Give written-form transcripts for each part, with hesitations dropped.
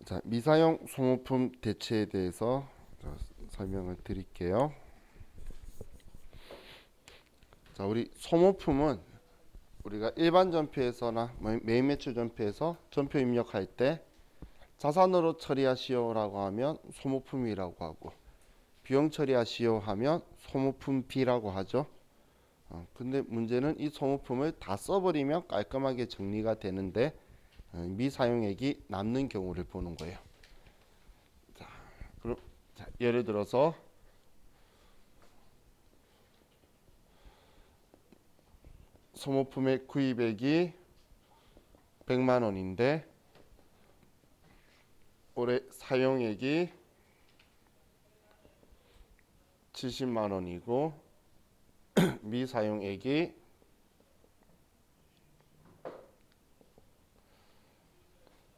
자, 미사용 소모품 대체에 대해서 설명을 드릴게요. 자, 우리 소모품은 우리가 일반 전표에서나 메인 매출 전표에서 전표 입력할 때 자산으로 처리하시오라고 하면 소모품이라고 하고, 비용 처리하시오 하면 소모품 B라고 하죠. 근데 문제는 이 소모품을 다 써버리면 깔끔하게 정리가 되는데 미사용액이 남는 경우를 보는 거예요. 자, 그럼 예를 들어서 소모품의 구입액이 100만 원인데 올해 사용액이 70만 원이고 미사용액이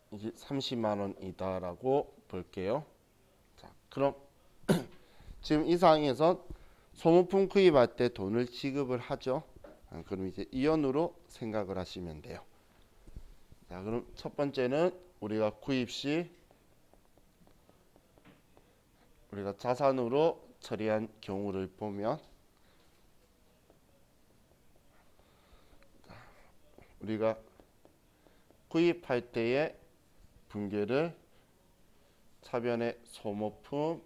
30만 원이다라고 볼게요. 자, 그럼 지금 이 상황에서 소모품 구입할 때 돈을 지급을 하죠. 그럼 이제 이연으로 생각을 하시면 돼요. 자, 그럼 첫 번째는 우리가 구입 시 우리가 자산으로 처리한 경우를 보면 우리가 구입할 때의 분계를 차변의 소모품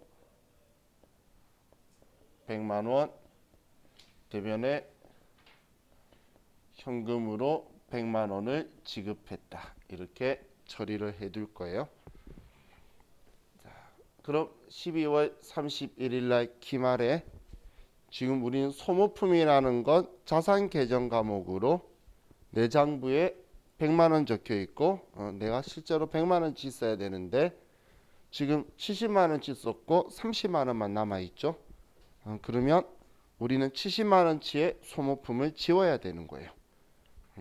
100만 원, 대변에 현금으로 100만 원을 지급했다. 이렇게 처리를 해둘 거예요. 자, 그럼 12월 31일 날 기말에 지금 우리는 소모품이라는 건 자산 계정 과목으로 내장부에 100만 원 적혀 있고 내가 실제로 100만 원치 써야 되는데 지금 70만 원치 썼고 30만 원만 남아 있죠. 그러면 우리는 70만 원치의 소모품을 지워야 되는 거예요.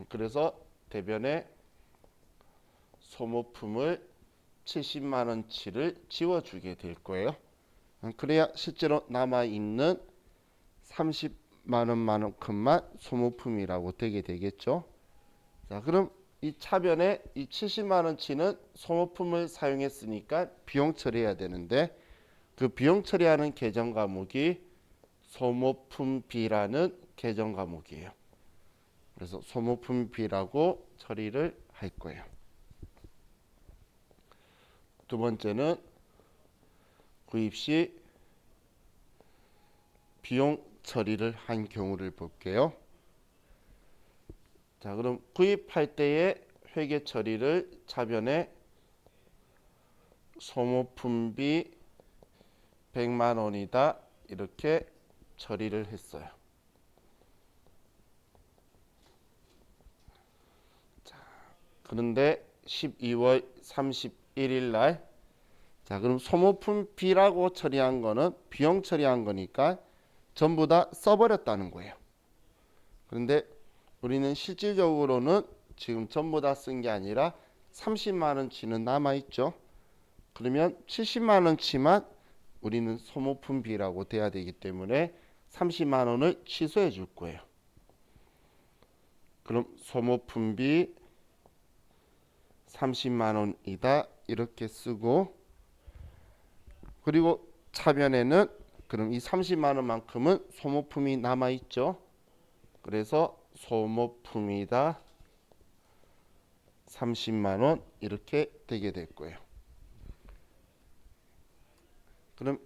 그래서 대변에 소모품을 70만 원치를 지워주게 될 거예요. 그래야 실제로 남아 있는 30만 원만큼만 소모품이라고 되게 되겠죠. 자, 그럼 이 차변에 이 70만 원치는 소모품을 사용했으니까 비용 처리해야 되는데 그 비용 처리하는 계정 과목이 소모품 B라는 계정 과목이에요. 그래서 소모품 B라고 처리를 할 거예요. 두 번째는 구입 시 비용 처리를 한 경우를 볼게요. 자, 그럼 구입할 때의 회계 처리를 차변에 소모품비 100만 원이다 이렇게 처리를 했어요. 자, 그런데 12월 31일 날 자, 그럼 소모품 B라고 처리한 거는 비용 처리한 거니까 전부 다 써버렸다는 거예요. 그런데 우리는 실질적으로는 지금 전부 다 쓴 게 아니라 30만 원치는 남아 있죠. 그러면 70만 원치만 우리는 소모품 B라고 돼야 되기 때문에 30만 원을 취소해 줄 거예요. 그럼 소모품 B 30만 원이다 이렇게 쓰고 그리고 차변에는 그럼 이 30만 원만큼은 소모품이 남아 있죠. 그래서 소모품이다 30만 원 이렇게 되게 될 거예요. 그럼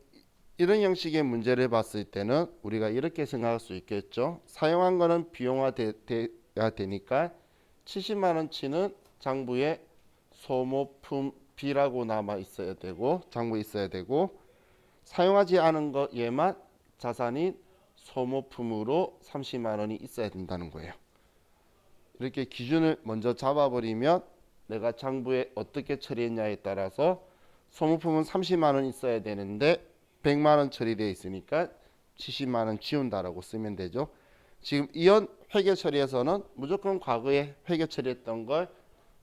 이런 형식의 문제를 봤을 때는 우리가 이렇게 생각할 수 있겠죠. 사용한 거는 비용화돼야 되니까 70만 원치는 장부에 소모품 B라고 남아 있어야 되고 장부에 있어야 되고 사용하지 않은 거 얘만 자산인 소모품으로 30만 원이 있어야 된다는 거예요. 이렇게 기준을 먼저 잡아버리면 내가 장부에 어떻게 처리했냐에 따라서 소모품은 30만 원 있어야 되는데 100만 원 처리되어 있으니까 70만 원 지운다라고 쓰면 되죠. 지금 이연 회계 처리에서는 무조건 과거에 회계 처리했던 걸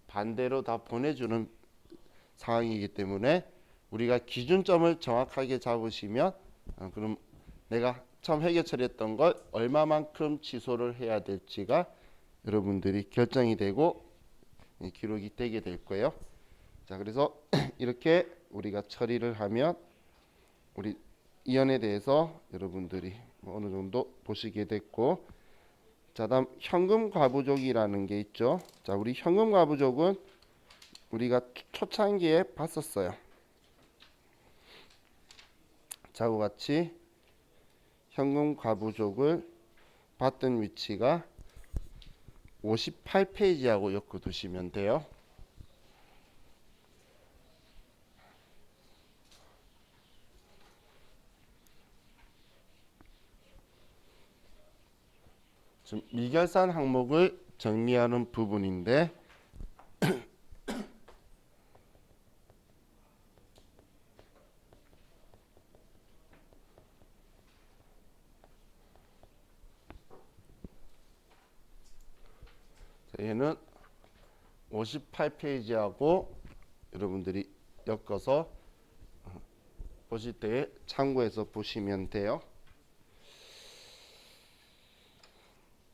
반대로 다 보내주는 상황이기 때문에 우리가 기준점을 정확하게 잡으시면 그럼 내가 처음 회계 처리했던 걸 얼마만큼 취소를 해야 될지가 여러분들이 결정이 되고 기록이 되게 될 거예요. 자, 그래서 이렇게 우리가 처리를 하면 우리 이연에 대해서 여러분들이 뭐 어느 정도 보시게 됐고, 자, 다음 현금 과부족이라는 게 있죠. 자, 우리 현금 과부족은 우리가 초창기에 봤었어요. 자와 같이 현금 과부족을 봤던 위치가 58페이지하고 엮어 두시면 돼요. 지금 미결산 항목을 정리하는 부분인데, 얘는 58페이지하고 여러분들이 엮어서 보실 때 참고해서 보시면 돼요.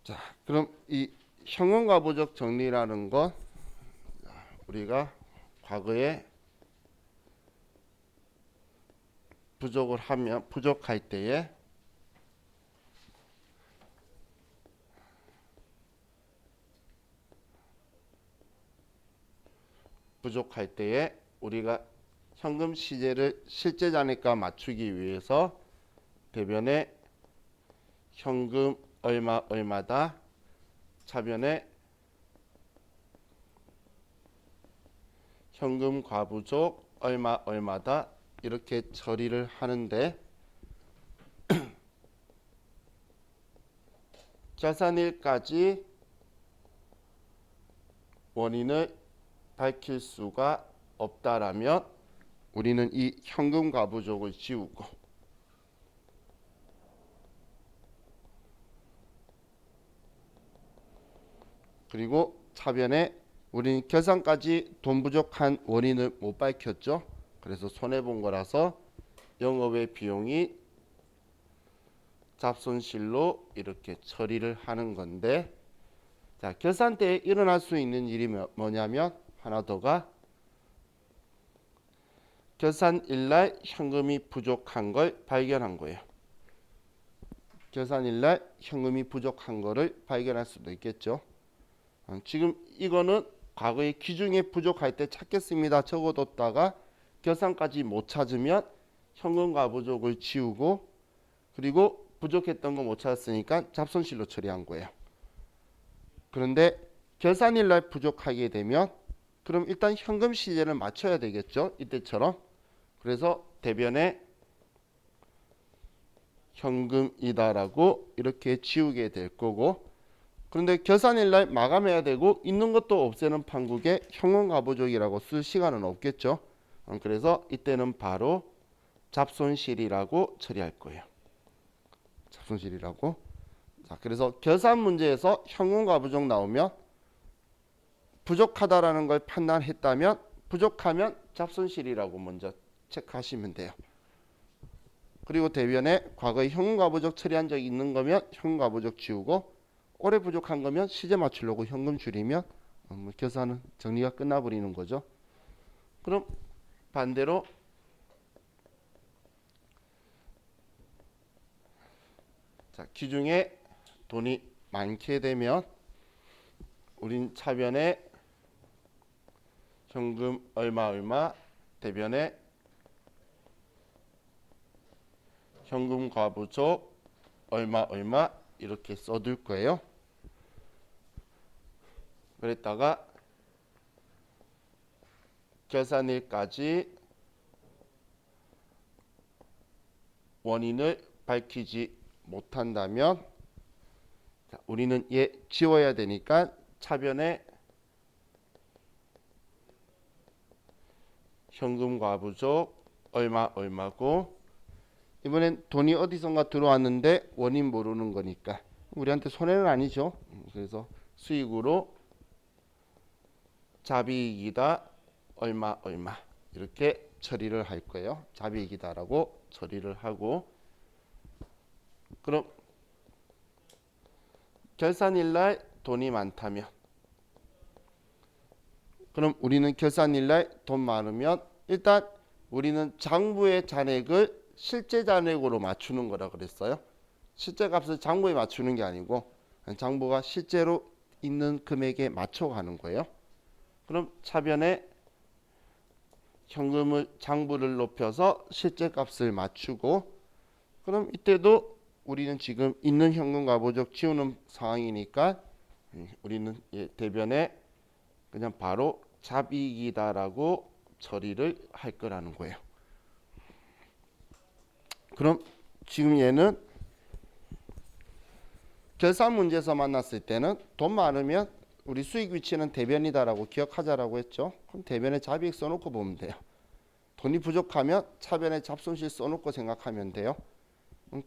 자, 그럼 이 현금과부족 정리라는 건 우리가 과거에 부족할 때에 우리가 현금 시제를 실제 잔액과 맞추기 위해서 대변에 현금 얼마다 차변에 현금 과부족 얼마다 이렇게 처리를 하는데, 결산일까지 원인을 밝힐 수가 없다라면 우리는 이 현금 과부족을 지우고, 그리고 차변에 우리는 결산까지 돈 부족한 원인을 못 밝혔죠. 그래서 손해본 거라서 영업의 비용이 잡손실로 이렇게 처리를 하는 건데, 자, 결산 때 일어날 수 있는 일이 뭐냐면 하나 더가 결산일날 현금이 부족한 걸 발견한 거예요. 결산일날 현금이 부족한 거를 발견할 수도 있겠죠. 지금 이거는 과거에 기중에 부족할 때 찾겠습니다 적어뒀다가 결산까지 못 찾으면 현금 과부족을 지우고, 그리고 부족했던 거 못 찾았으니까 잡손실로 처리한 거예요. 그런데 결산일날 부족하게 되면 그럼 일단 현금 시제를 맞춰야 되겠죠, 이때처럼. 그래서 대변에 현금이다라고 이렇게 지우게 될 거고, 그런데 결산일날 마감해야 되고 있는 것도 없애는 판국에 현금과부족이라고 쓸 시간은 없겠죠. 그래서 이때는 바로 잡손실이라고 처리할 거예요. 잡손실이라고. 자, 그래서 결산 문제에서 현금과부족 나오면 부족하다라는 걸 판단했다면 부족하면 잡손실이라고 먼저 체크하시면 돼요. 그리고 대변에 과거에 현금과부족 처리한 적이 있는 거면 현금과부족 지우고, 올해 부족한 거면 시제 맞추려고 현금 줄이면 결산은 정리가 끝나버리는 거죠. 그럼 반대로 자, 기중에 돈이 많게 되면 우린 차변에 현금 얼마 대변에 현금 과부족 얼마 이렇게 써둘 거예요. 그랬다가 결산일까지 원인을 밝히지 못한다면, 자, 우리는 얘 지워야 되니까 차변에 현금 과부족 얼마고, 이번엔 돈이 어디선가 들어왔는데 원인 모르는 거니까 우리한테 손해는 아니죠. 그래서 수익으로 자비이익이다 얼마 이렇게 처리를 할 거예요. 자비이익이다라고 처리를 하고, 그럼 결산일날 돈이 많다면 그럼 우리는 결산일날 돈 많으면 일단 우리는 장부의 잔액을 실제 잔액으로 맞추는 거라 그랬어요. 실제 값을 장부에 맞추는 게 아니고 장부가 실제로 있는 금액에 맞춰가는 거예요. 그럼 차변에 현금을 장부를 높여서 실제 값을 맞추고, 그럼 이때도 우리는 지금 있는 현금 가보적 지우는 상황이니까 우리는 대변에 그냥 바로 잡이익이다라고 처리를 할 거라는 거예요. 그럼 지금 얘는 결산 문제에서 만났을 때는 돈 많으면 우리 수익 위치는 대변이다라고 기억하자라고 했죠. 그럼 대변에 잡이익 써놓고 보면 돼요. 돈이 부족하면 차변에 잡손실 써놓고 생각하면 돼요.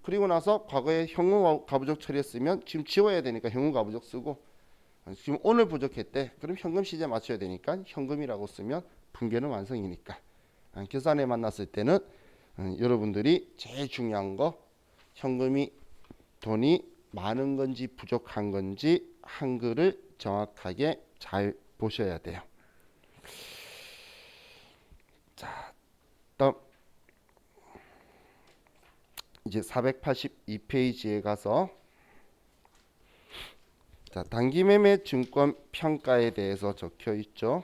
그리고 나서 과거에 현금 가부적 처리했으면 지금 지워야 되니까 현금 가부적 쓰고, 지금 오늘 부족했대. 그럼 현금 시제 맞춰야 되니까 현금이라고 쓰면 분계는 완성이니까. 계산에 만났을 때는 여러분들이 제일 중요한 거, 현금이 돈이 많은 건지 부족한 건지 한글을 정확하게 잘 보셔야 돼요. 자, 다음 이제 482페이지에 가서 자, 단기매매 증권 평가에 대해서 적혀 있죠.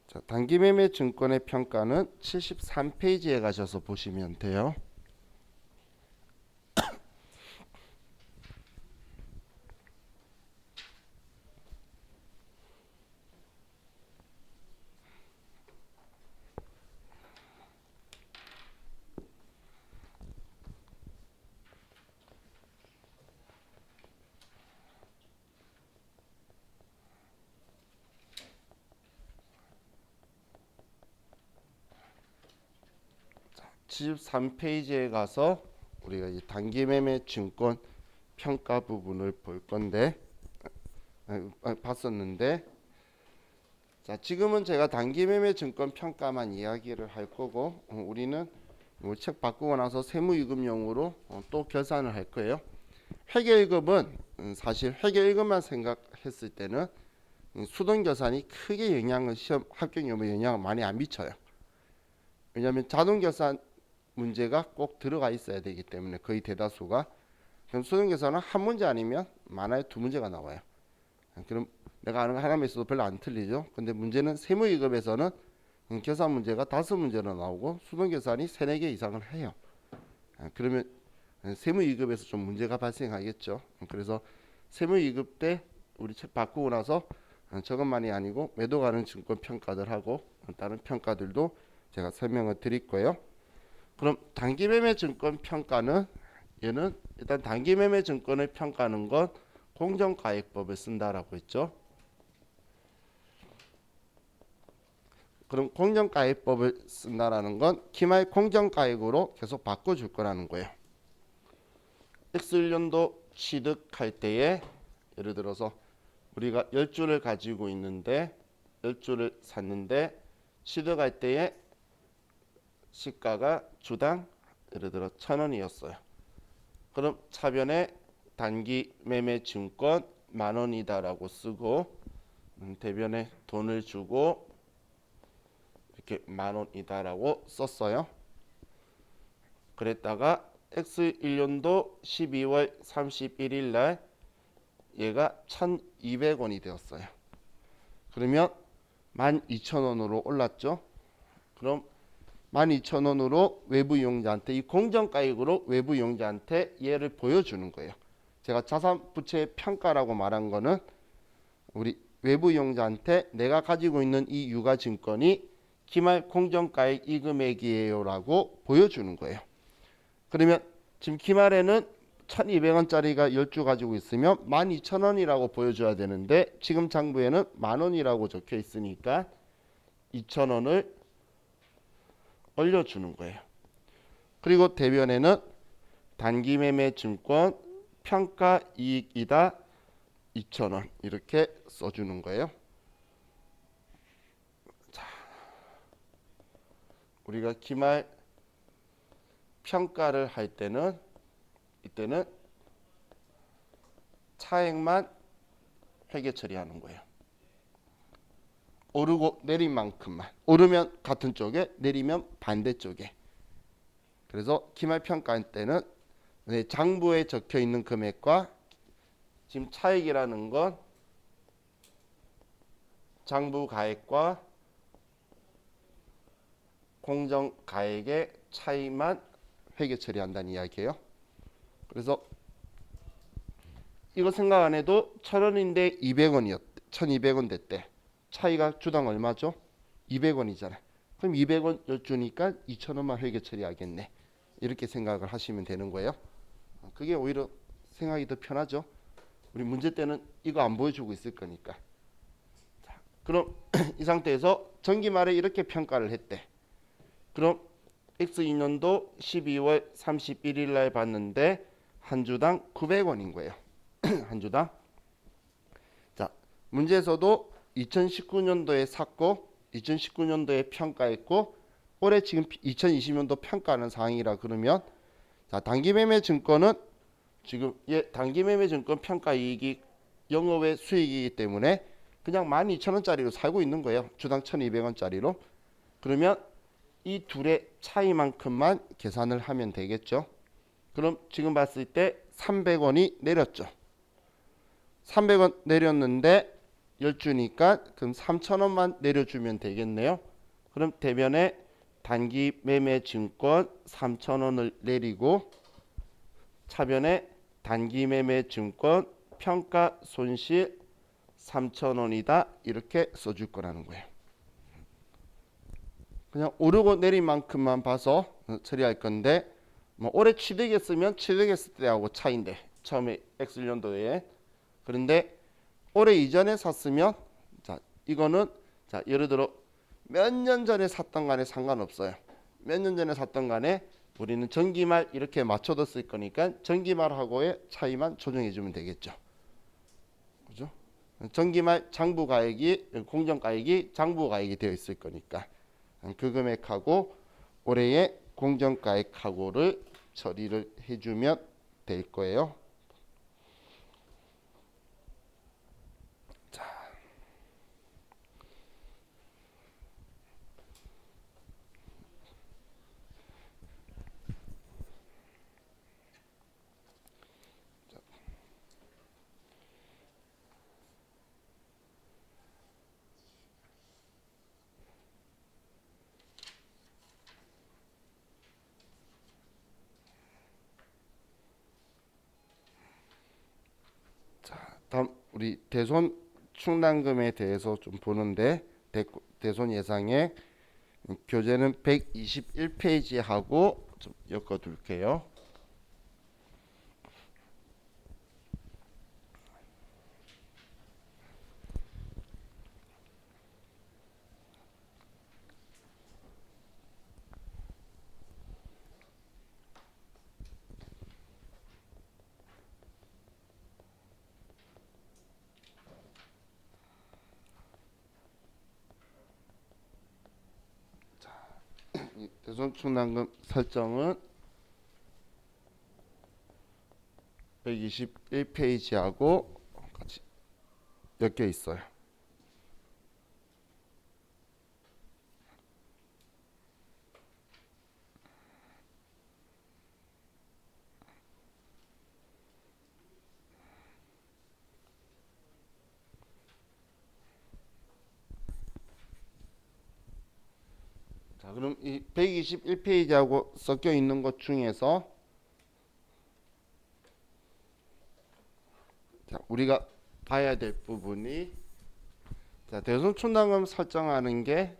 자, 단기매매 증권의 평가는 73페이지에 가셔서 보시면 돼요. 자, 73페이지에 가서 우리가 이 단기매매 증권 평가 부분을 볼 건데 봤었는데, 자, 지금은 제가 단기매매 증권 평가만 이야기를 할 거고, 우리는 이 책 바꾸고 나서 세무이금용으로 또 결산을 할 거예요. 회계일급은 사실 회계일급만 생각했을 때는 수동결산이 크게 영향을 시험 합격 여부에 영향을 많이 안 미쳐요. 왜냐하면 자동결산 문제가 꼭 들어가 있어야 되기 때문에 거의 대다수가. 그럼 수동결산은 한 문제 아니면 많아야 두 문제가 나와요. 그럼 내가 아는 거 하나만 있어도 별로 안 틀리죠. 근데 문제는 세무이급에서는 계산 문제가 5문제로 나오고 수동계산이 3, 4개 이상을 해요. 그러면 세무이급에서 좀 문제가 발생하겠죠. 그래서 세무이급 때 우리 책 바꾸고 나서 저것만이 아니고 매도 가능 증권 평가들하고 다른 평가들도 제가 설명을 드릴 거예요. 그럼 단기매매 증권 평가는, 얘는 일단 단기매매 증권을 평가하는 건 공정가액법을 쓴다라고 했죠. 그럼 공정가액법을 쓴다라는 건 기말 공정가액으로 계속 바꿔줄 거라는 거예요. X1년도 취득할 때에 예를 들어서 우리가 10주를 가지고 있는데 10주를 샀는데 취득할 때에 시가가 주당 예를 들어 1,000원이었어요. 그럼 차변에 단기 매매 증권 10,000원이다라고 쓰고 대변에 돈을 주고 이렇게 10,000원이다라고 썼어요. 그랬다가 X1년도 12월 31일 날 얘가 1,200원이 되었어요. 그러면 12,000원으로 올랐죠. 그럼 12,000원으로 외부 이용자한테, 이 공정가액으로 외부 이용자한테 얘를 보여주는 거예요. 제가 자산부채의 평가라고 말한 거는 우리 외부 이용자한테 내가 가지고 있는 이 유가증권이 기말 공정가액 이 금액이에요 라고 보여주는 거예요. 그러면 지금 기말에는 1,200원짜리가 10주 가지고 있으면 12,000원이라고 보여줘야 되는데 지금 장부에는 10,000원이라고 적혀 있으니까 2,000원을 올려주는 거예요. 그리고 대변에는 단기매매 증권 평가이익이다 2,000원 이렇게 써주는 거예요. 자, 우리가 기말 평가를 할 때는 이때는 차액만 회계 처리하는 거예요. 오르고 내린 만큼만. 오르면 같은 쪽에, 내리면 반대쪽에. 그래서 기말 평가할 때는 장부에 적혀 있는 금액과 지금 차익이라는 건 장부 가액과 공정 가액의 차이만 회계 처리한다는 이야기예요. 그래서 이거 생각 안 해도 1,000원인데 200원이었대. 1,200원 됐대. 차이가 주당 얼마죠? 200원이잖아. 그럼 200원 주니까 2,000원만 회계 처리하겠네. 이렇게 생각을 하시면 되는 거예요. 그게 오히려 생각이 더 편하죠. 우리 문제 때는 이거 안 보여주고 있을 거니까. 자, 그럼 이 상태에서 정기말에 이렇게 평가를 했대. 그럼 X2년도 12월 31일 날 봤는데 한 주당 900원인 거예요. 한 주당. 자, 문제에서도 2019년도에 샀고 2019년도에 평가했고 올해 지금 2020년도 평가하는 상황이라 그러면 자, 단기매매 증권은 지금 단기매매 증권 평가 이익이 영업의 수익이기 때문에 그냥 12,000원짜리로 살고 있는 거예요. 주당 1,200원짜리로. 그러면 이 둘의 차이만큼만 계산을 하면 되겠죠. 그럼 지금 봤을 때 300원이 내렸죠. 300원 내렸는데 10주니까 그럼 3,000원만 내려주면 되겠네요. 그럼 대변에 단기 매매 증권 3,000원을 내리고 차변에 단기 매매 증권 평가 손실 3,000원이다 이렇게 써줄 거라는 거예요. 그냥 오르고 내린 만큼만 봐서 처리할 건데 뭐 올해 취득했으면 취득했을 때하고 차인데 처음에 X년도에 그런데 올해 이전에 샀으면 자 이거는 자 예를 들어 몇 년 전에 샀던 간에 상관없어요. 몇 년 전에 샀던 간에 우리는 전기말 이렇게 맞춰뒀을 거니까 전기말하고의 차이만 조정해 주면 되겠죠. 그죠? 전기말 장부가액이 공정가액이 장부가액이 되어 있을 거니까 그 금액하고 올해의 공정가액하고를 처리를 해주면 될 거예요. 자, 다음 우리 대손 충당금에 대해서 좀 보는데 대손 예상액 교재는 121페이지하고 좀 엮어둘게요. 대손 충당금 설정은 121페이지하고 같이 엮여 있어요. 자, 그럼 이 121페이지하고 섞여 있는 것 중에서 자, 우리가 봐야 될 부분이 자, 대손 충당금 설정하는 게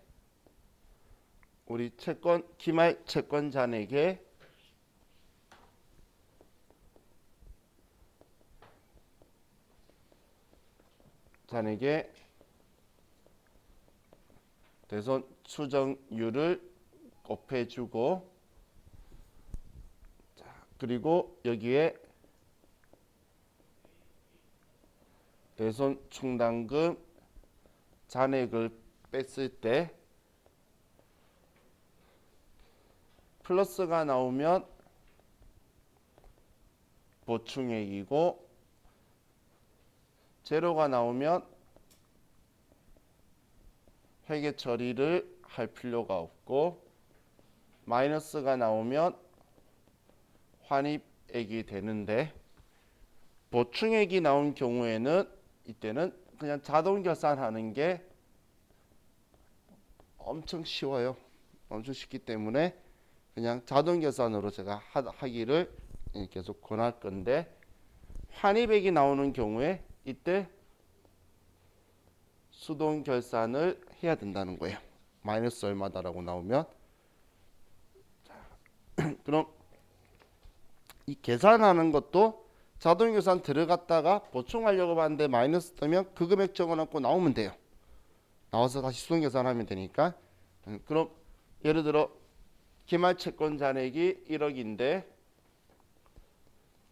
우리 채권 기말 채권 잔액에 대손 추정률을 곱해주고 자, 그리고 여기에 대손 충당금 잔액을 뺐을 때 플러스가 나오면 보충액이고 제로가 나오면 회계 처리를 할 필요가 없고 마이너스가 나오면 환입액이 되는데 보충액이 나온 경우에는 이때는 그냥 자동 결산하는 게 엄청 쉬워요. 엄청 쉽기 때문에 그냥 자동 결산으로 제가 하기를 계속 권할 건데 환입액이 나오는 경우에 이때 수동 결산을 해야 된다는 거예요. 마이너스 얼마다라고 나오면 그럼 이 계산하는 것도 자동 계산 들어갔다가 보충하려고 하는데 마이너스 뜨면 그 금액 적어놓고 나오면 돼요. 나와서 다시 수동 계산하면 되니까. 그럼 예를 들어 기말 채권 잔액이 1억인데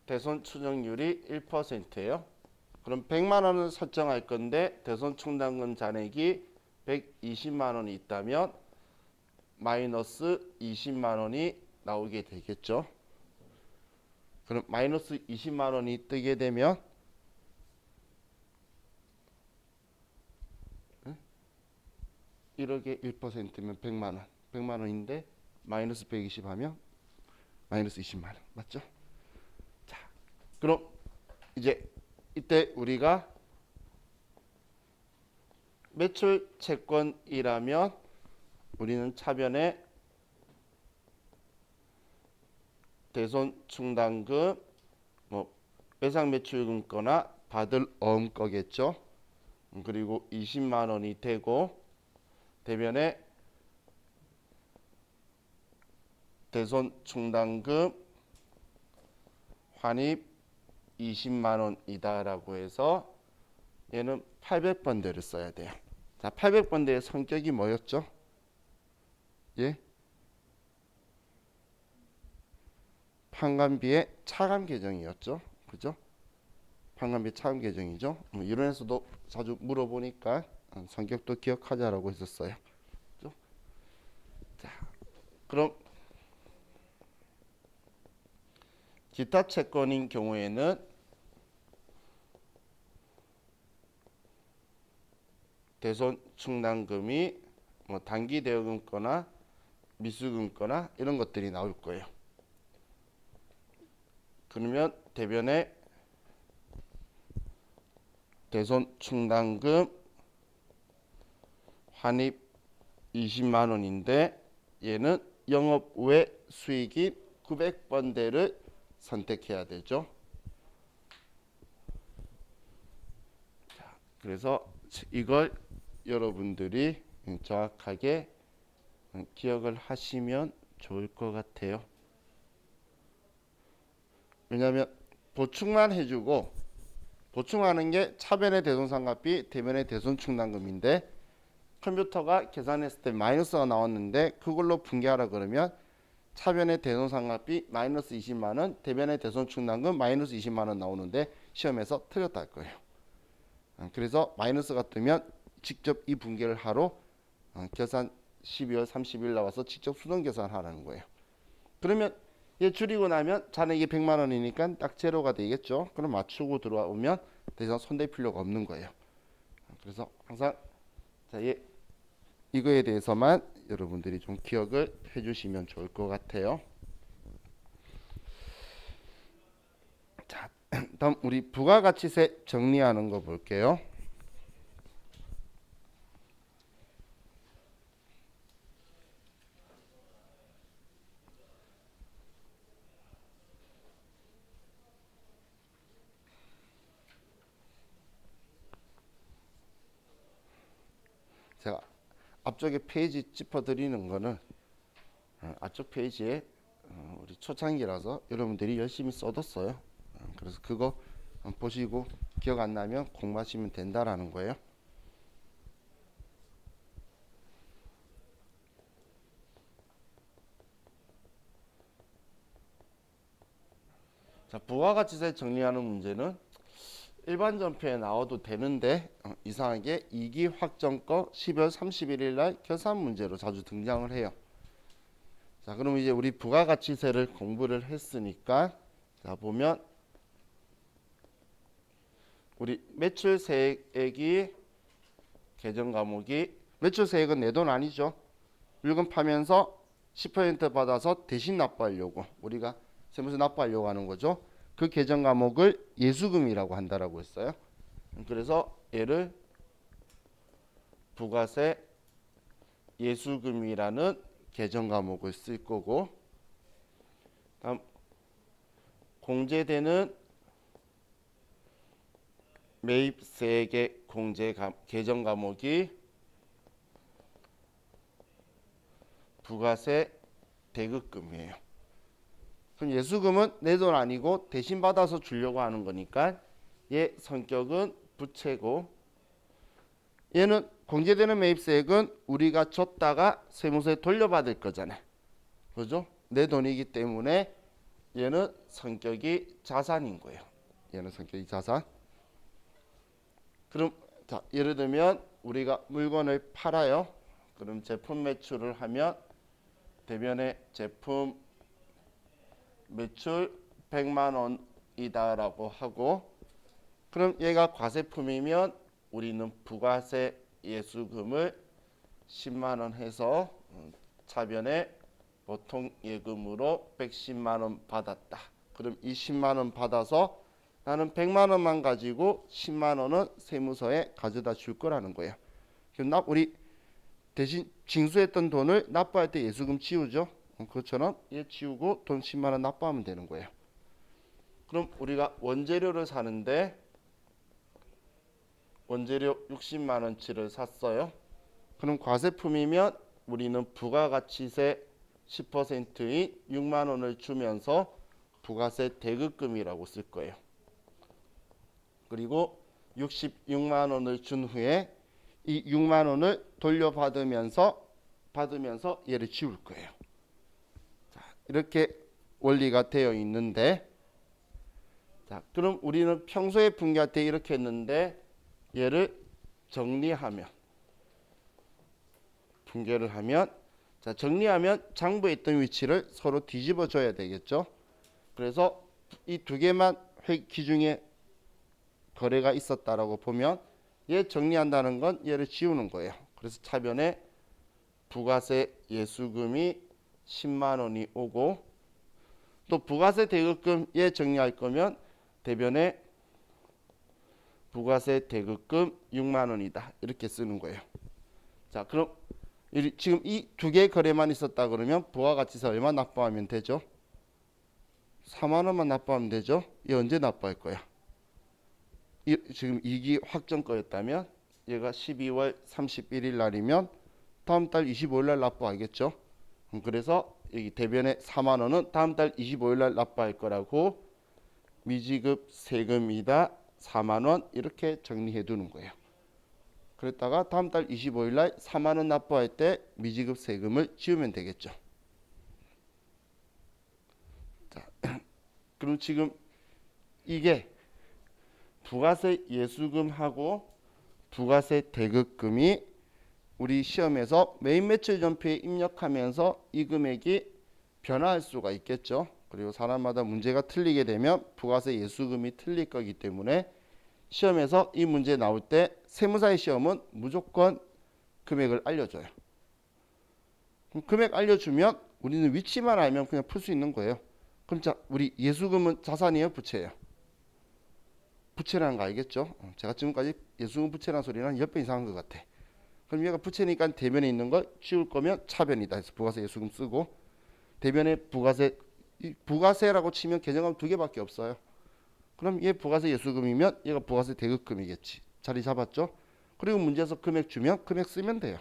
대손 추정률이 1%예요. 그럼 100만 원을 설정할 건데 대손 충당금 잔액이 120만 원이 있다면 마이너스 20만 원이 나오게 되겠죠. 그럼 마이너스 20만 원이 뜨게 되면 1억에 1%면 100만 원. 100만 원인데 마이너스 120 하면 마이너스 20만 원. 맞죠? 자, 그럼 이제 이때 우리가 매출 채권이라면 우리는 차변에 대손 충당금, 외상 매출금 거나 받을 어음 거겠죠. 그리고 20만 원이 되고 대변에 대손 충당금 환입 20만 원이다라고 해서 얘는 800번대를 써야 돼요. 자, 800번대의 성격이 뭐였죠? 예? 판관비의 차감 계정이었죠. 그죠? 판관비 차감 계정이죠. 이론에서도 자주 물어보니까 성격도 기억하자라고 했었어요. 그죠? 자, 그럼 기타 채권인 경우에는 대손 충당금이 단기 대여금 거나 미수금 거나 이런 것들이 나올 거예요. 그러면 대변에 대손 충당금 환입 20만 원인데 얘는 영업 외 수익인 900번대를 선택해야 되죠. 자, 그래서 이걸 여러분들이 정확하게 기억을 하시면 좋을 것 같아요. 왜냐하면 보충만 해주고 보충하는 게 차변의 대손상각비, 대변의 대손충당금인데 컴퓨터가 계산했을 때 마이너스가 나왔는데 그걸로 분개하라 그러면 차변의 대손상각비 마이너스 20만 원, 대변의 대손충당금 마이너스 20만 원 나오는데 시험에서 틀렸다 할 거예요. 그래서 마이너스가 뜨면 직접 이 분개를 하러 계산 12월 30일 나와서 직접 수동 계산하라는 거예요. 그러면 얘 줄이고 나면 잔액이 100만 원이니까 딱 제로가 되겠죠. 그럼 맞추고 들어오면 더 이상 손댈 필요가 없는 거예요. 그래서 항상 자, 이거에 대해서만 여러분들이 좀 기억을 해주시면 좋을 것 같아요. 자, 다음 우리 부가가치세 정리하는 거 볼게요. 제가 앞쪽에 페이지 짚어드리는 거는 앞쪽 페이지에 우리 초창기라서 여러분들이 열심히 써뒀어요. 그래서 그거 보시고 기억 안 나면 공부하시면 된다라는 거예요. 자, 부가가치세 정리하는 문제는 일반 전표에 나와도 되는데 이상하게 2기 확정거 12월 31일 날 결산 문제로 자주 등장을 해요. 자, 그럼 이제 우리 부가가치세를 공부를 했으니까 자, 보면 우리 매출세액이 계정 과목이 매출세액은 내 돈 아니죠. 물건 파면서 10% 받아서 대신 납부하려고 우리가 세무서 납부하려고 하는 거죠. 그 계정 과목을 예수금이라고 한다라고 했어요. 그래서 얘를 부가세 예수금이라는 계정 과목을 쓸 거고, 다음 공제되는 매입세액의 계정 과목이 부가세 대급금이에요. 그럼 예수금은 내 돈 아니고 대신 받아서 주려고 하는 거니까 얘 성격은 부채고, 얘는 공제되는 매입세액은 우리가 줬다가 세무서에 돌려받을 거잖아요. 그죠? 내 돈이기 때문에 얘는 성격이 자산인 거예요. 얘는 성격이 자산. 그럼 자, 예를 들면 우리가 물건을 팔아요. 그럼 제품 매출을 하면 대변에 제품 매출 100만 원이다라고 하고, 그럼 얘가 과세품이면 우리는 부가세 예수금을 10만 원 해서 차변에 보통 예금으로 110만 원 받았다. 그럼 이 10만 원 받아서 나는 100만 원만 가지고 10만 원은 세무서에 가져다 줄 거라는 거예요. 그럼 우리 대신 징수했던 돈을 납부할 때 예수금 치우죠. 그것처럼 얘 치우고 돈 10만 원 납부하면 되는 거예요. 그럼 우리가 원재료를 사는데 원재료 60만 원치를 샀어요. 그럼 과세품이면 우리는 부가가치세 10%인 6만 원을 주면서 부가세 대급금이라고 쓸 거예요. 그리고 66만 원을 준 후에 이 6만 원을 돌려받으면서 얘를 지울 거예요. 자, 이렇게 원리가 되어 있는데, 자, 그럼 우리는 평소에 분기할 때 이렇게 했는데 얘를 정리하면, 분계를 하면, 자, 정리하면 장부에 있던 위치를 서로 뒤집어 줘야 되겠죠. 그래서 이 두 개만 기준에 거래가 있었다라고 보면 얘 정리한다는 건 얘를 지우는 거예요. 그래서 차변에 부가세 예수금이 10만 원이 오고, 또 부가세 대급금 얘 정리할 거면 대변에 부가세 대급금 6만 원이다 이렇게 쓰는 거예요. 자, 그럼 지금 이 두 개 거래만 있었다 그러면 부가가치세 얼마 납부하면 되죠? 4만 원만 납부하면 되죠? 얘 언제 납부할 거야? 지금 이익이 확정 거였다면 얘가 12월 31일 날이면 다음 달 25일 날 납부하겠죠? 그래서 여기 대변에 4만 원은 다음 달 25일 날 납부할 거라고 미지급 세금이다 4만 원 이렇게 정리해 두는 거예요. 그랬다가 다음 달 25일 날 4만 원 납부할 때 미지급 세금을 지우면 되겠죠. 자, 그럼 지금 이게 부가세 예수금하고 부가세 대급금이 우리 시험에서 메인 매출 전표에 입력하면서 이 금액이 변화할 수가 있겠죠. 그리고 사람마다 문제가 틀리게 되면 부가세 예수금이 틀릴 거기 때문에 시험에서 이 문제 나올 때 세무사의 시험은 무조건 금액을 알려줘요. 그럼 금액 알려주면 우리는 위치만 알면 그냥 풀 수 있는 거예요. 그럼 자, 우리 예수금은 자산이에요, 부채예요? 부채라는 거 알겠죠? 제가 지금까지 예수금 부채라는 소리는 한 10배 이상 한 것 같아. 그럼 얘가 부채니까 대변에 있는 걸 치울 거면 차변이다 해서 부가세 예수금 쓰고, 대변에 부가세라고 치면 계정하면 두 개밖에 없어요. 그럼 얘 부가세 예수금이면 얘가 부가세 대급금이겠지. 자리 잡았죠? 그리고 문제에서 금액 주면 금액 쓰면 돼요.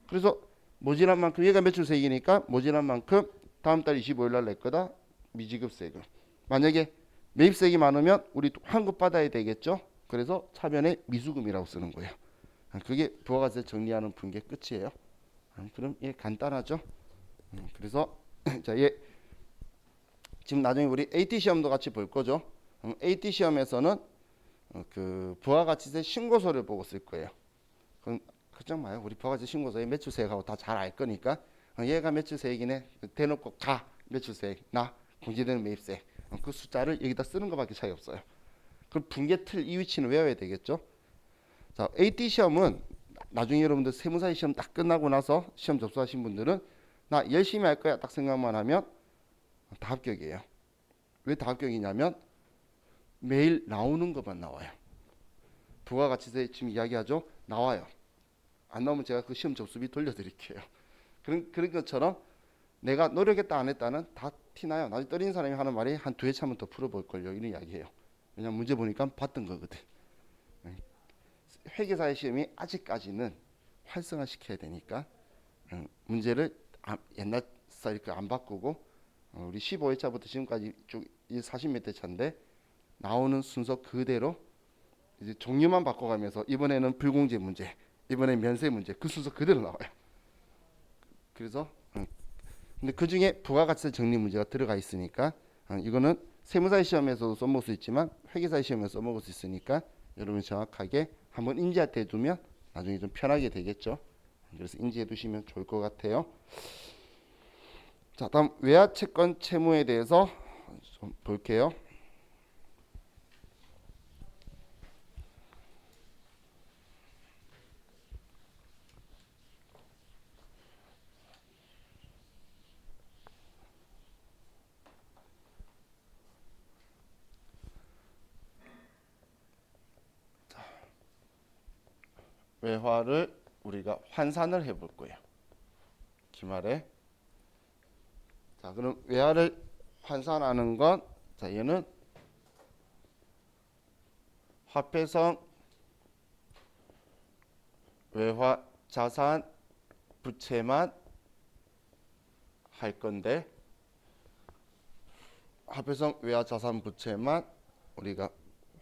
그래서 모자란 만큼 얘가 매출세액이니까 모자란 만큼 다음 달 25일 날 낼 거다. 미지급 세금. 만약에 매입세액이 많으면 우리 환급 받아야 되겠죠? 그래서 차변에 미수금이라고 쓰는 거예요. 그게 부가가세 정리하는 분계 끝이에요. 그럼 얘 간단하죠? 그래서 자, 얘 지금 나중에 우리 AT 시험도 같이 볼 거죠. AT 시험에서는 그 부가가치세 신고서를 보고 쓸 거예요. 그럼 걱정 마요. 우리 부가가치 신고서에 매출세액하고 다 잘 알 거니까 얘가 매출세액이네. 대놓고 가 매출세액 나 공제되는 매입세 그 숫자를 여기다 쓰는 것밖에 차이 없어요. 그럼 분계 틀 이 위치는 외워야 되겠죠. 자, AT 시험은 나중에 여러분들 세무사 시험 딱 끝나고 나서 시험 접수하신 분들은 나 열심히 할 거야 딱 생각만 하면 다 합격이에요. 왜 다 합격이냐면 매일 나오는 것만 나와요. 부가가치세 지금 이야기하죠. 나와요. 안 나오면 제가 그 시험 접수비 돌려드릴게요. 그런 것처럼 내가 노력했다 안 했다는 다 티나요. 나중에 떨리는 사람이 하는 말이 한 두해 차면 더 풀어볼걸요. 이런 이야기예요. 왜냐면 문제 보니까 봤던 거거든. 회계사의 시험이 아직까지는 활성화시켜야 되니까 문제를 옛날 스타일 안 바꾸고 우리 15회차부터 지금까지 쭉 40몇 대 차인데 나오는 순서 그대로 이제 종류만 바꿔가면서 이번에는 불공제 문제, 이번에 면세 문제 그 순서 그대로 나와요. 그래서 근데 그 중에 부가가치세 정리 문제가 들어가 있으니까 이거는 세무사 시험에서도 써먹을 수 있지만 회계사 시험에서 써먹을 수 있으니까 여러분 정확하게 한번 인지해 두면 나중에 좀 편하게 되겠죠. 그래서 인지해 두시면 좋을 것 같아요. 자, 다음 외화 채권 채무에 대해서 좀 볼게요. 외화를 우리가 환산을 해볼 거예요. 기말에. 자, 그럼 외화를 환산하는 건, 자, 얘는 화폐성 외화 자산 부채만 할 건데, 화폐성 외화 자산 부채만 우리가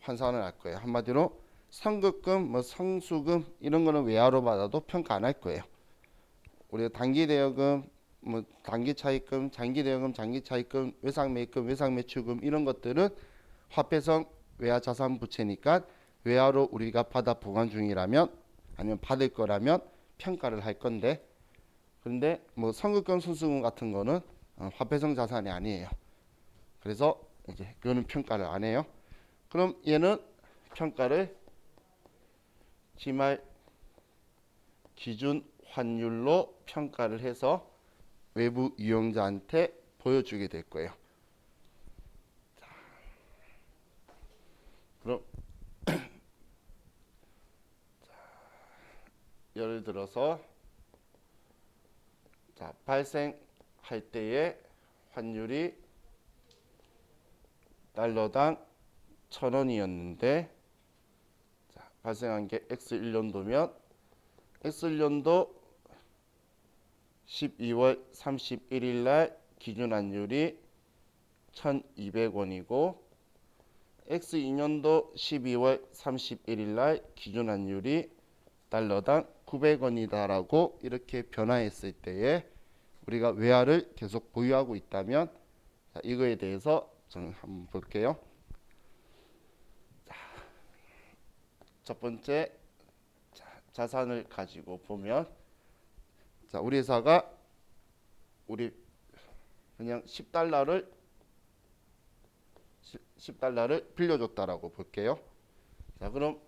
환산을 할 거예요. 한마디로 선급금, 뭐 성수금 이런 거는 외화로 받아도 평가 안 할 거예요. 우리가 단기 대여금, 뭐 단기 차입금, 장기 대여금, 장기 차입금, 외상 매입금, 외상 매출금 이런 것들은 화폐성 외화 자산 부채니까 외화로 우리가 받아 보관 중이라면 아니면 받을 거라면 평가를 할 건데, 그런데 뭐 선급금, 순수금 같은 거는 화폐성 자산이 아니에요. 그래서 이제 그거는 평가를 안 해요. 그럼 얘는 평가를 기말 기준 환율로 평가를 해서 외부 이용자한테 보여주게 될 거예요. 자, 그럼 예를 들어서 자, 발생할 때의 환율이 달러당 1,000원이었는데 발생한 게 X1년도면 X1년도 12월 31일 날 기준 환율이 1,200원이고 X2년도 12월 31일 날 기준 환율이 달러당 900원이다라고 이렇게 변화했을 때에 우리가 외화를 계속 보유하고 있다면 자, 이거에 대해서 저는 한번 볼게요. 자, 첫 번째 자산을 가지고 보면 자, 우리 회사가 우리 그냥 10달러를 빌려줬다라고 볼게요. 자, 그럼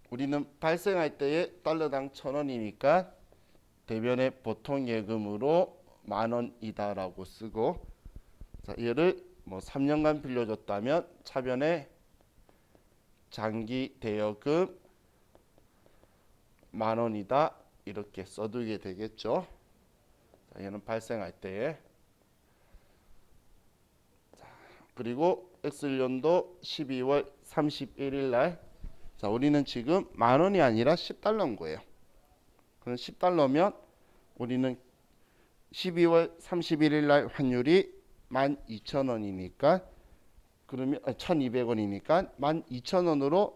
우리는 발생할 때에 달러당 1,000원이니까 대변의 보통 예금으로 10,000원이다라고 쓰고 자, 얘를 뭐 3년간 빌려줬다면 차변에 장기 대여금 10,000원이다 이렇게 써두게 되겠죠. 자, 얘는 발생할 때에 자, 그리고 X년도 12월 31일 날 자, 우리는 지금 10,000원이 아니라 10달러인 거예요. 그럼 10달러면 우리는 12월 31일 날 환율이 12,000원이니까 그러면 1,200원이니까 12,000원으로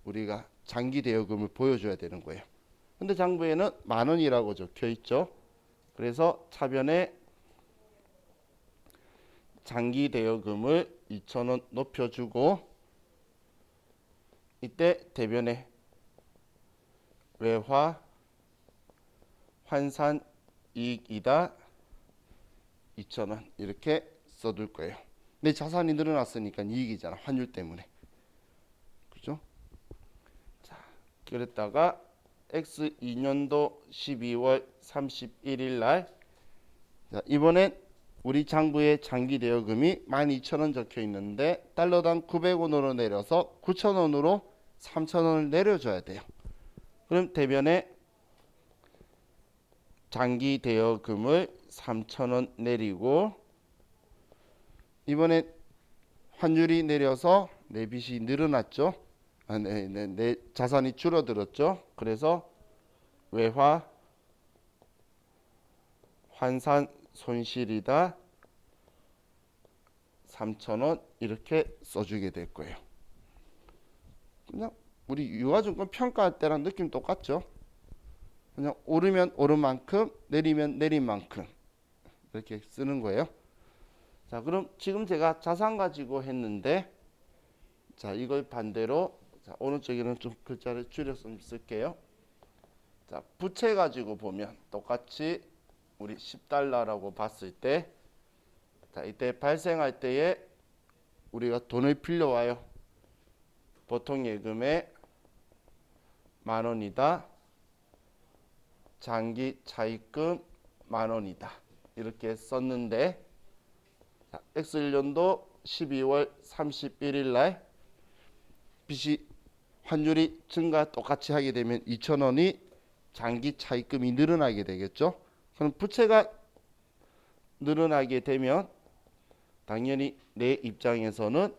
우리가 장기 대여금을 보여줘야 되는 거예요. 근데 장부에는 10,000원이라고 적혀 있죠. 그래서 차변에 장기 대여금을 2,000원 높여주고 이때 대변에 외화 환산 이익이다 2,000원 이렇게 써둘 거예요. 내 자산이 늘어났으니까 이익이잖아. 환율 때문에. 그죠? 자, 그랬다가 X 2년도 12월 31일 날 자, 이번엔 우리 장부에 장기 대여금이 12,000원 적혀 있는데 달러당 900원으로 내려서 9,000원으로 3,000원을 내려줘야 돼요. 그럼 대변에 장기 대여금을 3,000원 내리고 이번에 환율이 내려서 내 빚이 늘어났죠. 내 자산이 줄어들었죠. 그래서 외화 환산 손실이다 3,000원 이렇게 써주게 될 거예요. 그냥 우리 유가증권 평가할 때랑 느낌 똑같죠. 그냥 오르면 오른 만큼 내리면 내린 만큼 이렇게 쓰는 거예요. 자, 그럼 지금 제가 자산 가지고 했는데 자, 이걸 반대로 자, 오른쪽에는 좀 글자를 줄여서 쓸게요. 자, 부채 가지고 보면 똑같이 우리 10달러라고 봤을 때 자, 이때 발생할 때에 우리가 돈을 빌려와요. 보통 예금에 10,000원이다. 장기 차입금 10,000원이다. 이렇게 썼는데 자, X1년도 12월 31일 날 빚이 환율이 증가 똑같이 하게 되면 2,000원이 장기 차입금이 늘어나게 되겠죠. 그럼 부채가 늘어나게 되면 당연히 내 입장에서는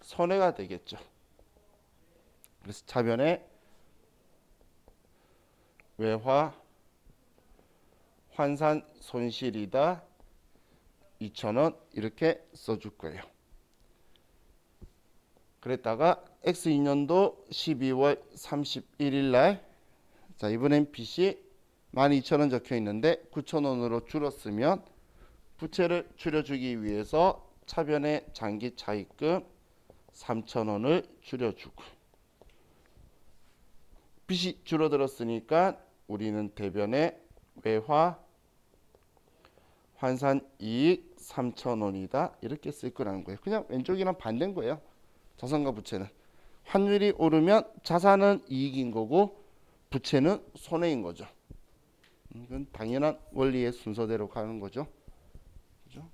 손해가 되겠죠. 그래서 차변에 외화 환산 손실이다 2,000원 이렇게 써줄 거예요. 그랬다가 X2년도 12월 31일 날 자, 이번엔 빚이 12,000원 적혀 있는데 9,000원으로 줄었으면 부채를 줄여주기 위해서 차변에 장기 차입금 3,000원을 줄여주고 빚이 줄어들었으니까 우리는 대변에 외화 환산 이익 3,000원이다 이렇게 쓸 거라는 거예요. 그냥 왼쪽이랑 반대인 거예요. 자산과 부채는 환율이 오르면 자산은 이익인 거고 부채는 손해인 거죠. 이건 당연한 원리의 순서대로 가는 거죠. 그죠?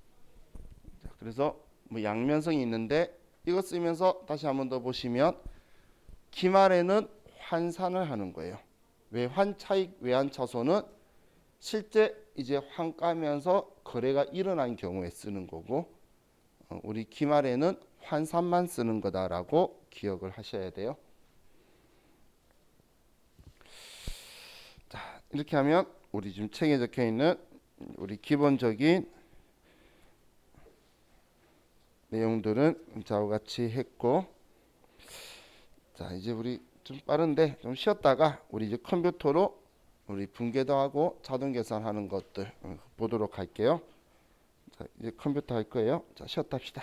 자, 그래서 뭐 양면성이 있는데 이거 쓰면서 다시 한번 더 보시면 기말에는 환산을 하는 거예요. 외환차익 외환차손은 실제 이제 환가면서 거래가 일어난 경우에 쓰는 거고 우리 기말에는 환산만 쓰는 거다라고 기억을 하셔야 돼요. 자, 이렇게 하면 우리 지금 책에 적혀 있는 우리 기본적인 내용들은 좌우 같이 했고 자, 이제 우리 좀 빠른데 좀 쉬었다가 우리 이제 컴퓨터로 우리 분계도 하고 자동 계산하는 것들 보도록 할게요. 자, 이제 컴퓨터 할 거예요. 자, 쉬었다 합시다.